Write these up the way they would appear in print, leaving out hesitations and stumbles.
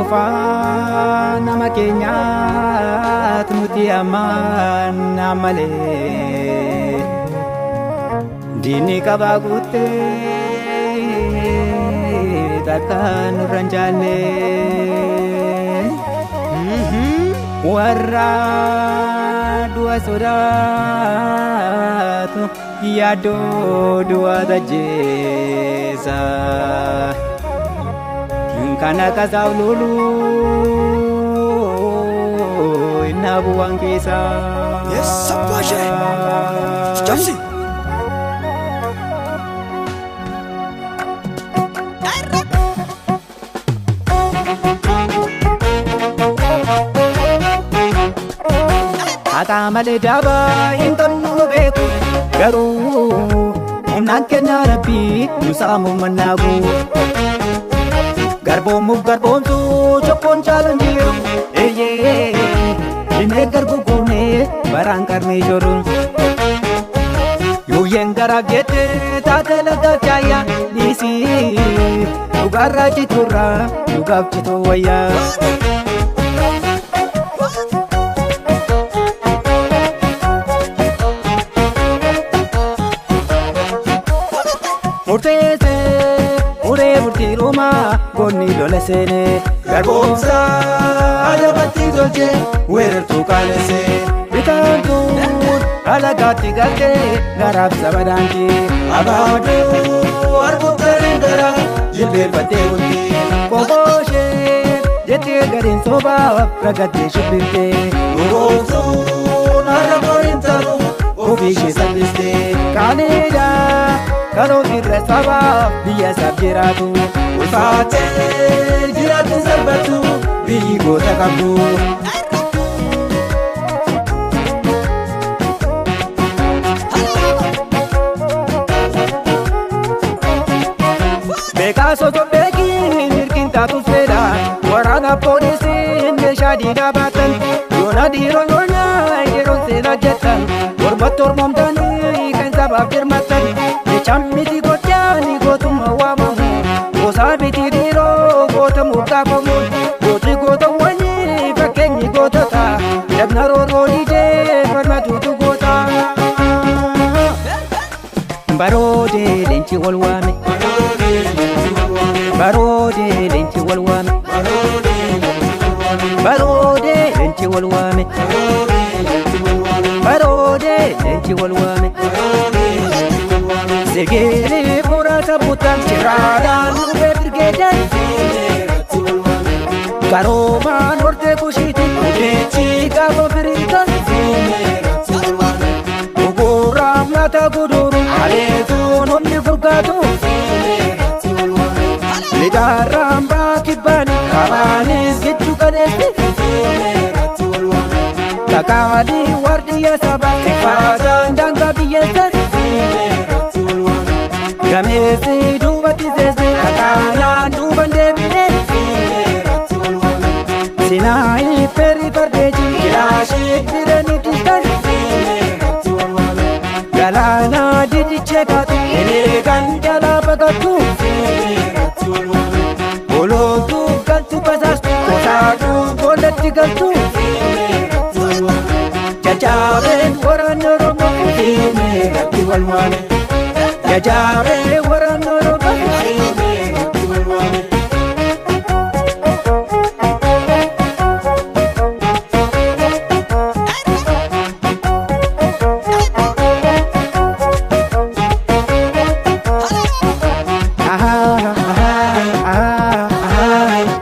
qofaa nama keenyaat nuti ammaan malee diinni qabaa guuttee takka nurra hin jaalle warra du'a sodaatu yaaddoo du'a tajjeessa kana kasaaf lolu inna bu'aan keessa Jamsi Akamale daba intonu beku garuu humnaan kenna rabbi nusaamu mannagu garboomtu chokkoon caalanjiru inni gargugune baraan qarnee jiru yuuyeen garaaf jette taate lagaaf jaayyaa dhiisii dhugaarraa citurraa dhugaaf citoo wayyaa Murteese uree murtii ruumaa goonni lola seene garboomsa adabatti tolche weerartuu qaalesse bitaantuun alagaatti galtee garaaf saba daanti abaaduu arguuttariin gara jilbeeffattee bulti qoqooshee jettee gadiin sobaaf ragattee shibbirte dhugoomsuun har'a boriin ta'u ofii ishee salphiste qaaniidha Kalau irra sabaaf biyya isaaf jiraatu ulfaatee jiraatu salphatu biyyi goota qabdu beekaa soso beekiin hirkin taatu fedha waraana poolisiin meeshaa diinaa baatan yoona dhiiroo yoona yeroon seena jettan mormatti hormomtanii kan sabaaf dirmatan Chammiti gochaani gootuma waamamu gosaa biti dhiiroo gootamuuf gaafamu gooti gootawwanii fakkeenyi gootota dabna rooroo dhiidee falmatuutu goota baroodee leenci wal waame baroodee leenci wal waame baroodee leenci wal waame baroodee leenci wal waame Segere murasa butan ciradan ube birgedan Karoma norte kushiti ubechi gabo biritan Uguram nata guduru alefun omni furgatu Lidaram bakibani kabanis gitu kadesti Kakali wardiya sabah kefadan dan gabiyesan Gamesi dubati sese akalaan duban deebine Sinaayi peri fardeeji kilaashii birani distan Galaana didichee kaatu eleegan jalaa baqattu Olootu galtu basaastu kotaatuu boolatti galtu Jajjaabeen waraanni Oromoo fiimee gatti wal waame Jajjabe waraanni Oromoo gatti wal waame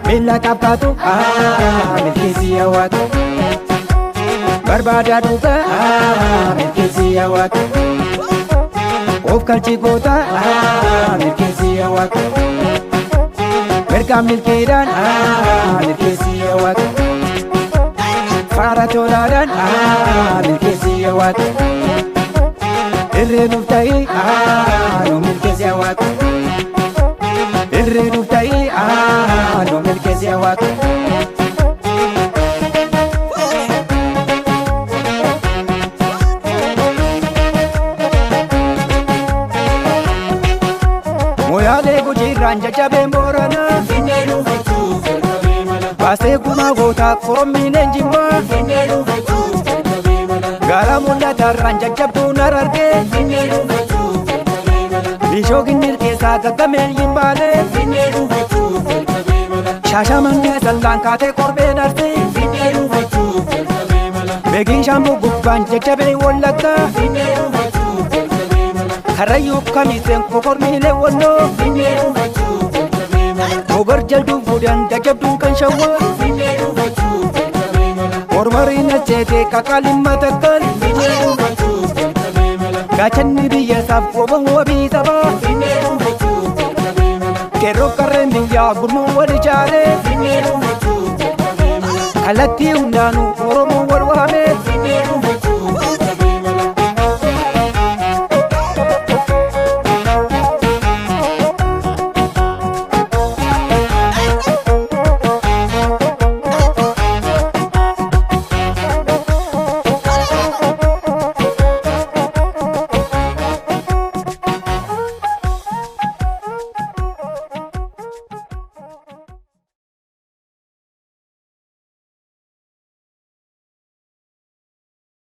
Mila kapatu milkisi awatu Barbada duga milkisi awatu Of kalchi goota milkeessi awwaatu Mergaan milkeedhaan milkeessi awwaatu Faara tolaadhaan milkeessi awwaatu Irree nuuf ta'ii nu milkeessi awwaatu Irree nuuf ta'ii nu milkeessi awwaatu Moyaalee Gujii irraan jajjabeen Booranaa Kaasee gumaa gootaa korommiineen jimmaa Gaara mul'atarraan jajjabduun arargee Bishoo ginnir keessaa gaggameen yimbaalee Shaashamannee sallaan kaatee korbeen arsii Beekiin shaambuu gubbaan jajjabee wallaggaa Karrayyuu kamiseen kokormiilee walloo Obar jalduu fuudhan jajjabduun kan shawwaa Ormariin acheetee kakaalin matakkal Gaachanni biyyasaaf qoban wabii sabaa Kerroo qarreen biyyaa gurmuun wal ijaaree Kallattii hundaanuu Oromoo